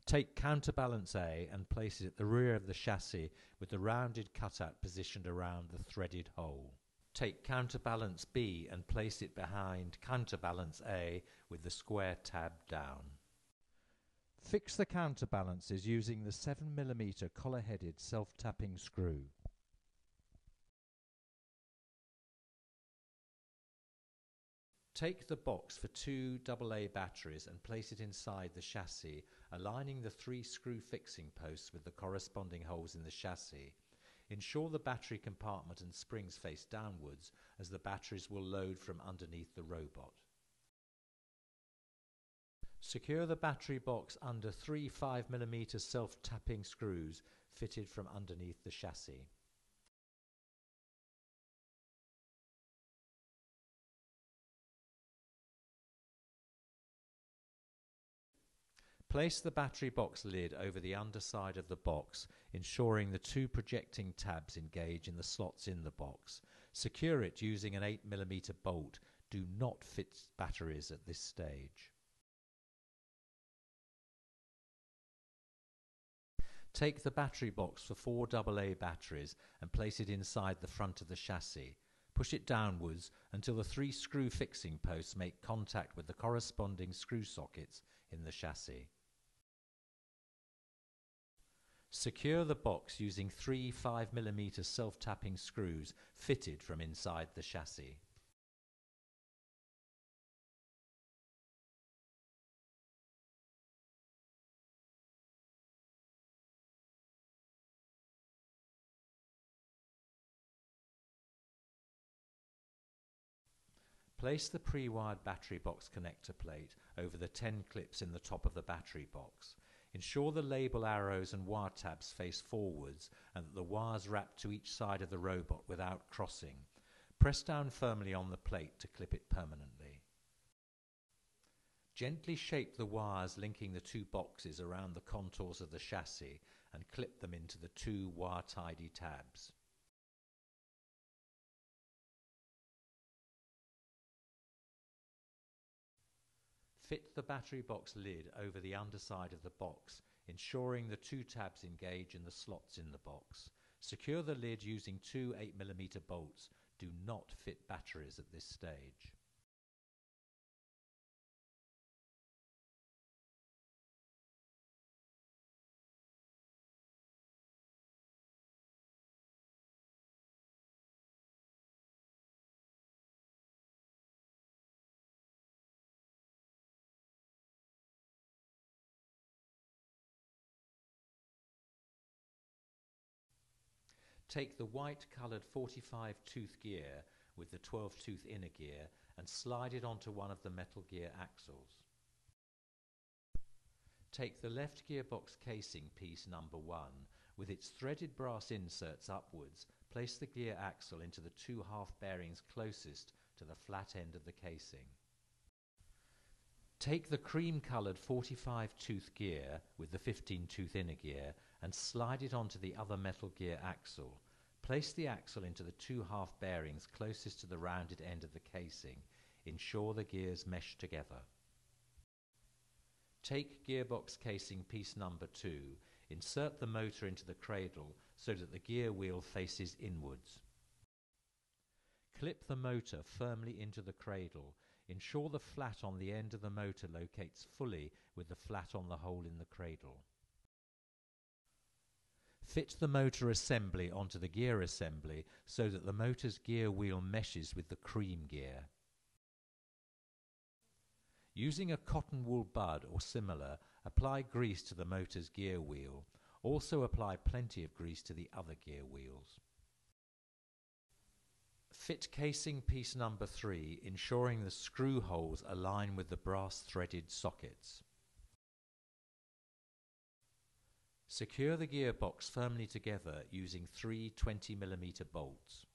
Take counterbalance A and place it at the rear of the chassis with the rounded cutout positioned around the threaded hole. Take counterbalance B and place it behind counterbalance A with the square tab down. Fix the counterbalances using the 7mm collar-headed self-tapping screw. Take the box for two AA batteries and place it inside the chassis, aligning the 3 screw fixing posts with the corresponding holes in the chassis. Ensure the battery compartment and springs face downwards, as the batteries will load from underneath the robot. Secure the battery box under 3 5mm self-tapping screws fitted from underneath the chassis. Place the battery box lid over the underside of the box, ensuring the 2 projecting tabs engage in the slots in the box. Secure it using an 8mm bolt. Do not fit batteries at this stage. Take the battery box for 4 AA batteries and place it inside the front of the chassis. Push it downwards until the 3 screw fixing posts make contact with the corresponding screw sockets in the chassis. Secure the box using 3 5mm self-tapping screws fitted from inside the chassis. Place the pre-wired battery box connector plate over the 10 clips in the top of the battery box. Ensure the label arrows and wire tabs face forwards and that the wires wrap to each side of the robot without crossing. Press down firmly on the plate to clip it permanently. Gently shape the wires linking the 2 boxes around the contours of the chassis and clip them into the 2 wire-tidy tabs. Fit the battery box lid over the underside of the box, ensuring the 2 tabs engage in the slots in the box. Secure the lid using 2 8mm bolts. Do not fit batteries at this stage. Take the white-coloured 45-tooth gear with the 12-tooth inner gear and slide it onto one of the metal gear axles. Take the left gearbox casing piece number 1 with its threaded brass inserts upwards. Place the gear axle into the 2 half bearings closest to the flat end of the casing. Take the cream-coloured 45-tooth gear with the 15-tooth inner gear and slide it onto the other metal gear axle. Place the axle into the 2 half bearings closest to the rounded end of the casing. Ensure the gears mesh together. Take gearbox casing piece number 2. Insert the motor into the cradle so that the gear wheel faces inwards. Clip the motor firmly into the cradle. Ensure the flat on the end of the motor locates fully with the flat on the hole in the cradle. Fit the motor assembly onto the gear assembly so that the motor's gear wheel meshes with the cream gear. Using a cotton wool bud or similar, apply grease to the motor's gear wheel. Also apply plenty of grease to the other gear wheels. Fit casing piece number 3, ensuring the screw holes align with the brass threaded sockets. Secure the gearbox firmly together using 3 20mm bolts.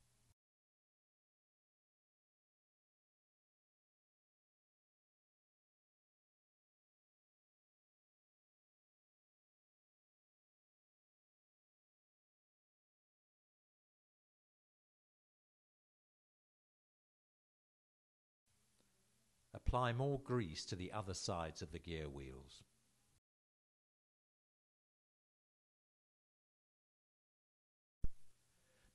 Apply more grease to the other sides of the gear wheels.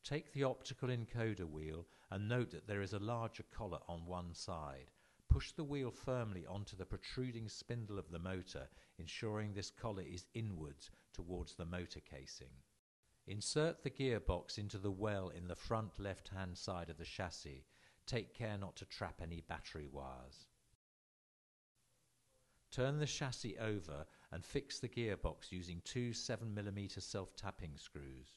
Take the optical encoder wheel and note that there is a larger collar on one side. Push the wheel firmly onto the protruding spindle of the motor, ensuring this collar is inwards towards the motor casing. Insert the gearbox into the well in the front left-hand side of the chassis. Take care not to trap any battery wires. Turn the chassis over and fix the gearbox using two 7mm self-tapping screws.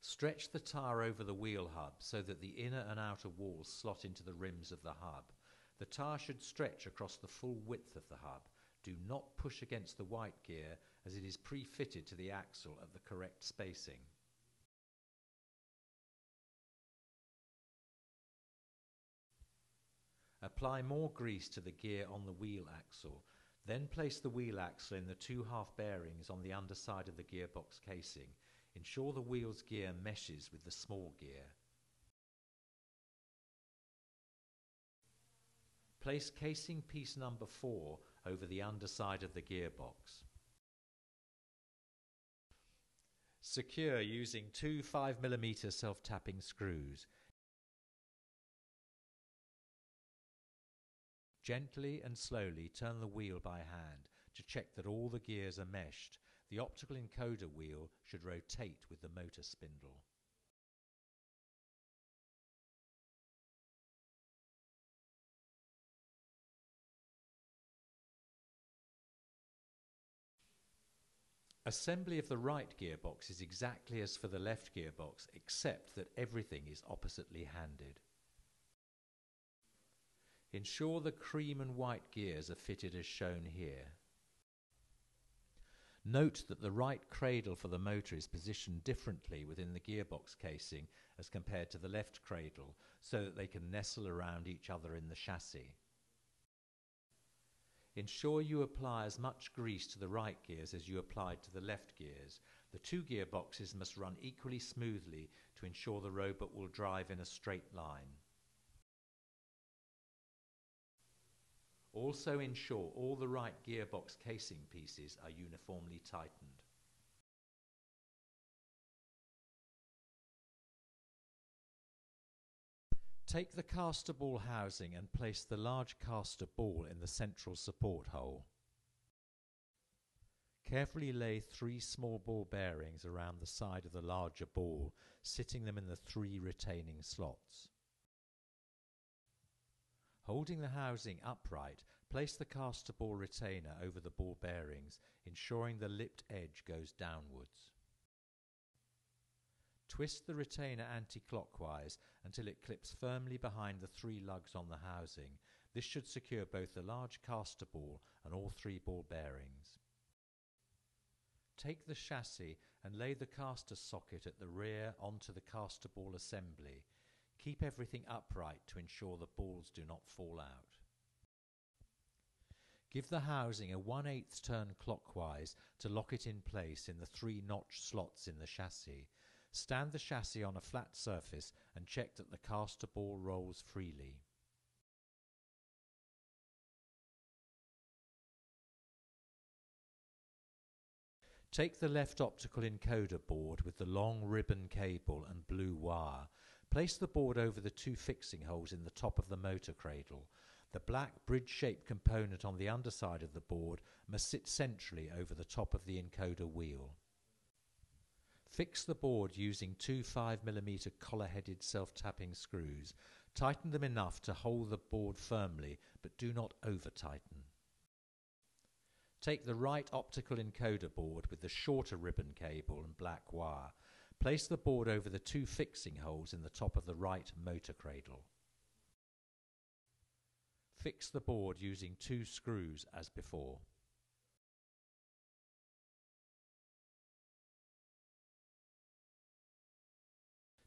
Stretch the tyre over the wheel hub so that the inner and outer walls slot into the rims of the hub. The tyre should stretch across the full width of the hub. Do not push against the white gear as it is pre-fitted to the axle at the correct spacing. Apply more grease to the gear on the wheel axle. Then place the wheel axle in the two half bearings on the underside of the gearbox casing. Ensure the wheel's gear meshes with the small gear. Place casing piece number 4 over the underside of the gearbox. Secure using two 5mm self-tapping screws. Gently and slowly turn the wheel by hand to check that all the gears are meshed. The optical encoder wheel should rotate with the motor spindle. Assembly of the right gearbox is exactly as for the left gearbox, except that everything is oppositely handed. Ensure the cream and white gears are fitted as shown here. Note that the right cradle for the motor is positioned differently within the gearbox casing as compared to the left cradle, so that they can nestle around each other in the chassis. Ensure you apply as much grease to the right gears as you applied to the left gears. The two gearboxes must run equally smoothly to ensure the robot will drive in a straight line. Also ensure all the right gearbox casing pieces are uniformly tightened. Take the caster ball housing and place the large caster ball in the central support hole. Carefully lay 3 small ball bearings around the side of the larger ball, sitting them in the 3 retaining slots. Holding the housing upright, place the caster ball retainer over the ball bearings, ensuring the lipped edge goes downwards. Twist the retainer anti-clockwise until it clips firmly behind the 3 lugs on the housing. This should secure both the large caster ball and all 3 ball bearings. Take the chassis and lay the caster socket at the rear onto the caster ball assembly. Keep everything upright to ensure the balls do not fall out. Give the housing a 1/8 turn clockwise to lock it in place in the 3 notch slots in the chassis. Stand the chassis on a flat surface and check that the caster ball rolls freely. Take the left optical encoder board with the long ribbon cable and blue wire. Place the board over the 2 fixing holes in the top of the motor cradle. The black bridge-shaped component on the underside of the board must sit centrally over the top of the encoder wheel. Fix the board using 2 5mm collar-headed self-tapping screws. Tighten them enough to hold the board firmly, but do not over-tighten. Take the right optical encoder board with the shorter ribbon cable and black wire. Place the board over the 2 fixing holes in the top of the right motor cradle. Fix the board using 2 screws as before.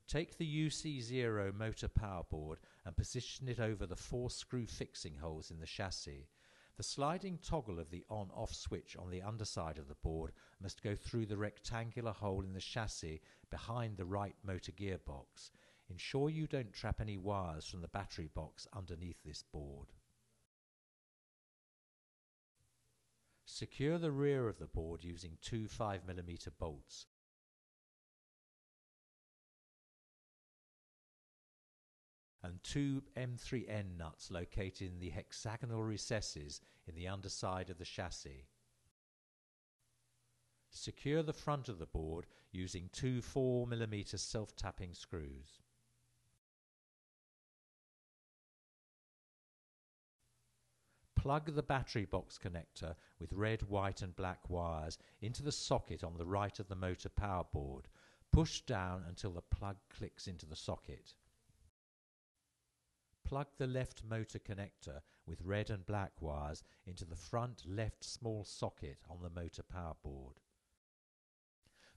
Take the UC0 motor power board and position it over the 4 screw fixing holes in the chassis. The sliding toggle of the on-off switch on the underside of the board must go through the rectangular hole in the chassis behind the right motor gearbox. Ensure you don't trap any wires from the battery box underneath this board. Secure the rear of the board using two 5mm bolts. And two M3N nuts located in the hexagonal recesses in the underside of the chassis. Secure the front of the board using two 4mm self-tapping screws. Plug the battery box connector with red, white and black wires into the socket on the right of the motor power board. Push down until the plug clicks into the socket. Plug the left motor connector with red and black wires into the front left small socket on the motor power board.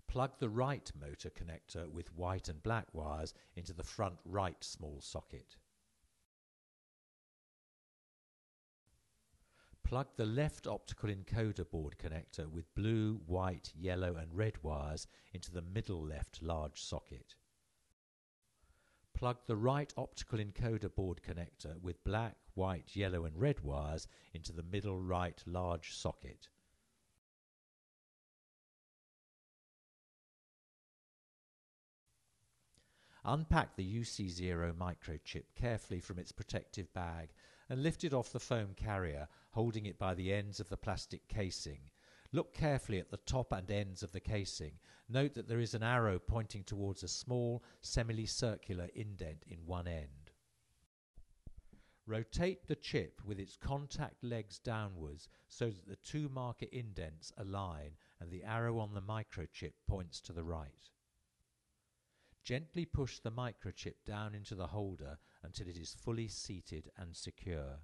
Plug the right motor connector with white and black wires into the front right small socket. Plug the left optical encoder board connector with blue, white, yellow and red wires into the middle left large socket. Plug the right optical encoder board connector with black, white, yellow and red wires into the middle right large socket. Unpack the UC0 microchip carefully from its protective bag and lift it off the foam carrier, holding it by the ends of the plastic casing. Look carefully at the top and ends of the casing. Note that there is an arrow pointing towards a small semicircular indent in one end. Rotate the chip with its contact legs downwards so that the two marker indents align and the arrow on the microchip points to the right. Gently push the microchip down into the holder until it is fully seated and secure.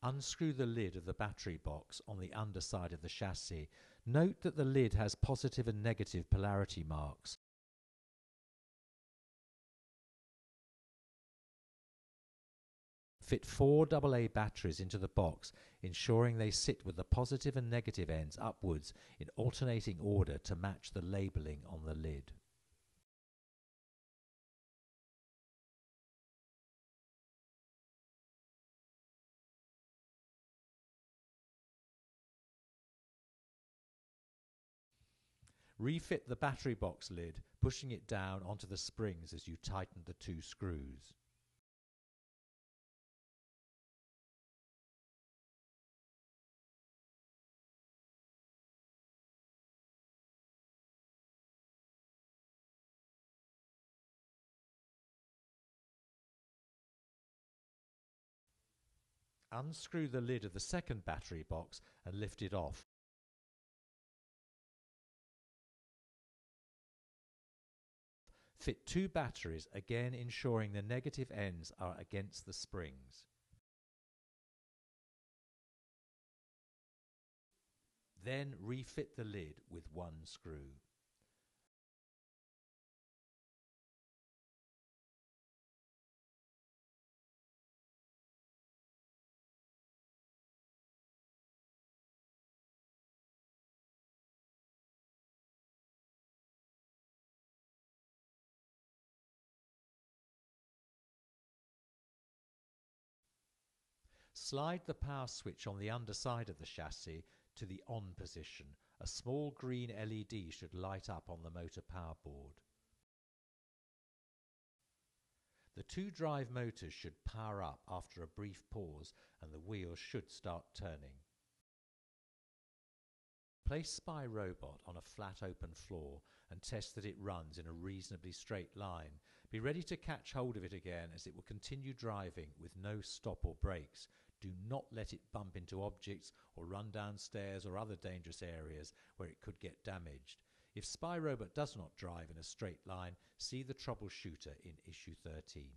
Unscrew the lid of the battery box on the underside of the chassis. Note that the lid has positive and negative polarity marks. Fit 4 AA batteries into the box, ensuring they sit with the positive and negative ends upwards in alternating order to match the labelling on the lid. Refit the battery box lid, pushing it down onto the springs as you tighten the two screws. Unscrew the lid of the second battery box and lift it off. Fit two batteries, again ensuring the negative ends are against the springs. Then refit the lid with one screw. Slide the power switch on the underside of the chassis to the on position. A small green LED should light up on the motor power board. The two drive motors should power up after a brief pause and the wheels should start turning. Place Spy Robot on a flat open floor and test that it runs in a reasonably straight line. Be ready to catch hold of it again as it will continue driving with no stop or brakes. Do not let it bump into objects or run downstairs or other dangerous areas where it could get damaged. If Spy Robot does not drive in a straight line, see the troubleshooter in issue 13.